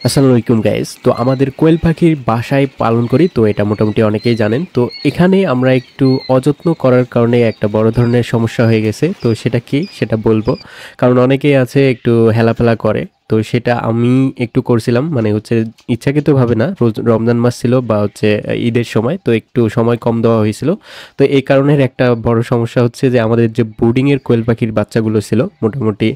আসসালামু আলাইকুম গাইস। তো আমাদের কোয়েল পাখির বাসায় পালন করি, তো এটা মোটামুটি অনেকেই জানেন। তো এখানে আমরা একটু অযত্ন করার কারণে একটা বড় ধরনের সমস্যা হয়ে গেছে। তো সেটা কি সেটা বলবো, কারণ অনেকেই আছে একটু হেলাফেলা করে। তো সেটা আমি একটু করছিলাম, মানে হচ্ছে ইচ্ছাকৃতভাবে না, রোজ রমজান মাস ছিল বা হচ্ছে ঈদের সময়, তো একটু সময় কম দেওয়া হয়েছিল। তো এই কারণের একটা বড় সমস্যা হচ্ছে যে আমাদের যে ব্রুডিংয়ের কোয়েল পাখির বাচ্চাগুলো ছিল মোটামুটি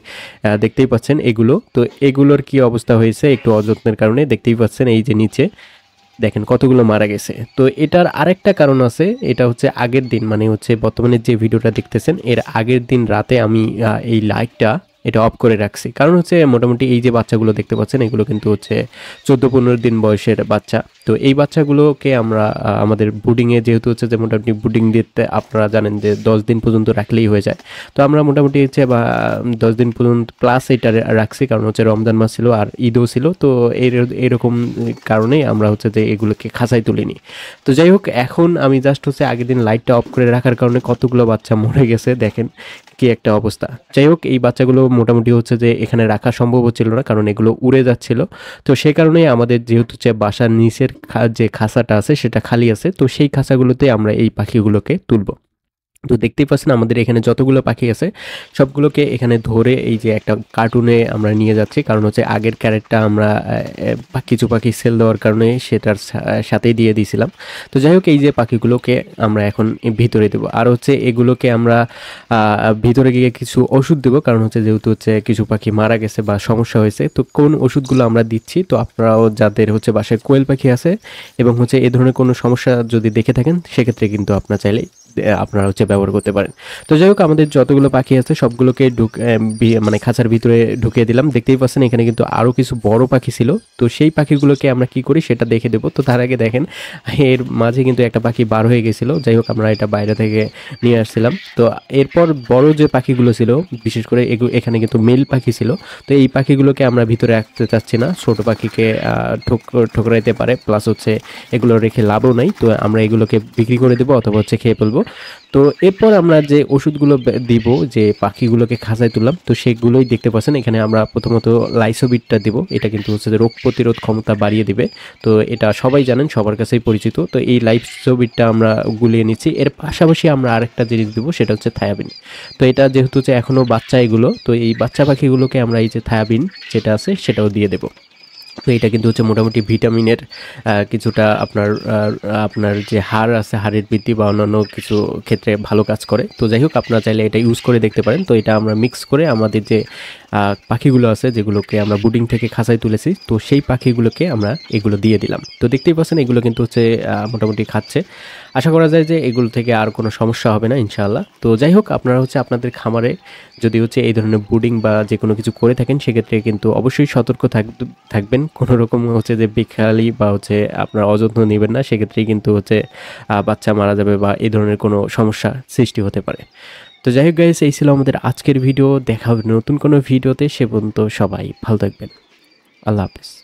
দেখতেই পাচ্ছেন এগুলো, তো এগুলোর কি অবস্থা হয়েছে একটু অযত্নের কারণে, দেখতেই পাচ্ছেন এই যে নিচে দেখেন কতগুলো মারা গেছে। তো এটার আরেকটা কারণ আছে, এটা হচ্ছে আগের দিন, মানে হচ্ছে বর্তমানে যে ভিডিওটা দেখতেছেন এর আগের দিন রাতে আমি এই লাইটটা এটা অফ করে রাখছি। কারণ হচ্ছে মোটামুটি এই যে বাচ্চাগুলো দেখতে পাচ্ছেন এগুলো কিন্তু হচ্ছে 14-15 দিন বয়সের বাচ্চা। তো এই বাচ্চাগুলোকে আমরা আমাদের ব্রুডিংয়ে যেহেতু হচ্ছে যে মোটামুটি ব্রুডিং দিতে আপনারা জানেন যে 10 দিন পর্যন্ত রাখলেই হয়ে যায়। তো আমরা মোটামুটি হচ্ছে বা 10 দিন পর্যন্ত প্লাস এটা রাখছি, কারণ হচ্ছে রমজান মাস ছিল আর ঈদও ছিল। তো এরকম কারণেই আমরা হচ্ছে যে এগুলোকে খাঁচায় তুলিনি। তো যাই হোক, এখন আমি জাস্ট হচ্ছে আগের দিন লাইটটা অফ করে রাখার কারণে কতগুলো বাচ্চা মরে গেছে দেখেন কি একটা অবস্থা। যাই হোক, এই বাচ্চাগুলো মোটামুটি হচ্ছে যে এখানে রাখা সম্ভব হচ্ছিল না, কারণ এগুলো উড়ে যাচ্ছিল। তো সেই কারণেই আমাদের যেহেতু হচ্ছে বাসার নিচের যে খাঁচাটা আছে সেটা খালি আছে, তো সেই খাঁচাগুলোতে আমরা এই পাখিগুলোকে তুলবো। তো দেখতেই পাচ্ছেন আমাদের এখানে যতগুলো পাখি আছে সবগুলোকে এখানে ধরে এই যে একটা কার্টুনে আমরা নিয়ে যাচ্ছি, কারণ হচ্ছে আগের ক্যারেটটা আমরা কিছু পাখি সেল দেওয়ার কারণে সেটার সাথেই দিয়ে দিয়েছিলাম। তো যাই হোক, এই যে পাখিগুলোকে আমরা এখন ভিতরে দেবো, আর হচ্ছে এগুলোকে আমরা ভিতরে গিয়ে কিছু ওষুধ দেবো, কারণ হচ্ছে যেহেতু হচ্ছে কিছু পাখি মারা গেছে বা সমস্যা হয়েছে। তো কোন ওষুধগুলো আমরা দিচ্ছি, তো আপনারাও যাদের হচ্ছে বাসায় কোয়েল পাখি আছে এবং হচ্ছে এ ধরনের কোনো সমস্যা যদি দেখে থাকেন সেক্ষেত্রে কিন্তু আপনার চাইলে আপনারা হচ্ছে ব্যবহার করতে পারেন। তো যাই হোক, আমাদের যতগুলো পাখি আছে সবগুলোকে মানে খাঁচার ভিতরে ঢুকিয়ে দিলাম। দেখতেই পাচ্ছেন এখানে কিন্তু আরও কিছু বড় পাখি ছিল, তো সেই পাখিগুলোকে আমরা কি করি সেটা দেখে দেবো। তো তার আগে দেখেন এর মাঝে কিন্তু একটা পাখি বার হয়ে গেছিল, যাই হোক আমরা এটা বাইরে থেকে নিয়ে আসছিলাম। তো এরপর বড় যে পাখিগুলো ছিল, বিশেষ করে এখানে কিন্তু মেল পাখি ছিল। তো এই পাখিগুলোকে আমরা ভিতরে রাখতে চাচ্ছি না, ছোট পাখিকে ঠোকরাইতে পারে, প্লাস হচ্ছে এগুলো রেখে লাভও নাই। তো আমরা এগুলোকে বিক্রি করে দেবো অথবা হচ্ছে খেয়ে ফেলবো। তো এরপর আমরা যে ওষুধগুলো দিব, যে পাখিগুলোকে খাঁচায় তুললাম, তো সেগুলোই দেখতে পাচ্ছেন এখানে আমরা প্রথমত লাইসোবিটটা দিব। এটা কিন্তু হচ্ছে যে রোগ প্রতিরোধ ক্ষমতা বাড়িয়ে দিবে। তো এটা সবাই জানেন, সবার কাছেই পরিচিত। তো এই লাইসোবিটটা আমরা গুলিয়ে নিচ্ছি। এর পাশাপাশি আমরা আরেকটা জিনিস দিব, সেটা হচ্ছে থায়াবিন। তো এটা যেহেতু হচ্ছে এখনও বাচ্চা এগুলো, তো এই বাচ্চা পাখিগুলোকে আমরা এই যে থায়াবিন যেটা আছে সেটাও দিয়ে দেবো। তো এটা কিন্তু হচ্ছে মোটামুটি ভিটামিনের কিছুটা আপনার আপনার যে হাড় আছে হাড়ের বৃদ্ধি বা অন্যান্য কিছু ক্ষেত্রে ভালো কাজ করে। তো যাই হোক, আপনারা চাইলে এটা ইউজ করে দেখতে পারেন। তো এটা আমরা মিক্স করে আমাদের যে পাখিগুলো আছে যেগুলোকে আমরা বুডিং থেকে খাঁচায় তুলেছি, তো সেই পাখিগুলোকে আমরা এগুলো দিয়ে দিলাম। তো দেখতেই পাচ্ছেন এগুলো কিন্তু হচ্ছে মোটামুটি খাচ্ছে। আশা করা যায় যে এগুলো থেকে আর কোনো সমস্যা হবে না ইনশাআল্লাহ। তো যাই হোক, আপনারা হচ্ছে আপনাদের খামারে যদি হচ্ছে এই ধরনের ব্রুডিং বা যে কোনো কিছু করে থাকেন সেক্ষেত্রে কিন্তু অবশ্যই সতর্ক থাকবেন। কোনো রকম হচ্ছে যে বেখেয়ালি বা হচ্ছে আপনার অযত্ন নেবেন না, সেক্ষেত্রেই কিন্তু হচ্ছে বাচ্চা মারা যাবে বা এই ধরনের কোনো সমস্যা সৃষ্টি হতে পারে। তো যাই হোক গাইস, এই ছিল আমাদের আজকের ভিডিও। দেখা হবে নতুন কোনো ভিডিওতে, সে পর্যন্ত সবাই ভালো থাকবেন। আল্লাহ হাফেজ।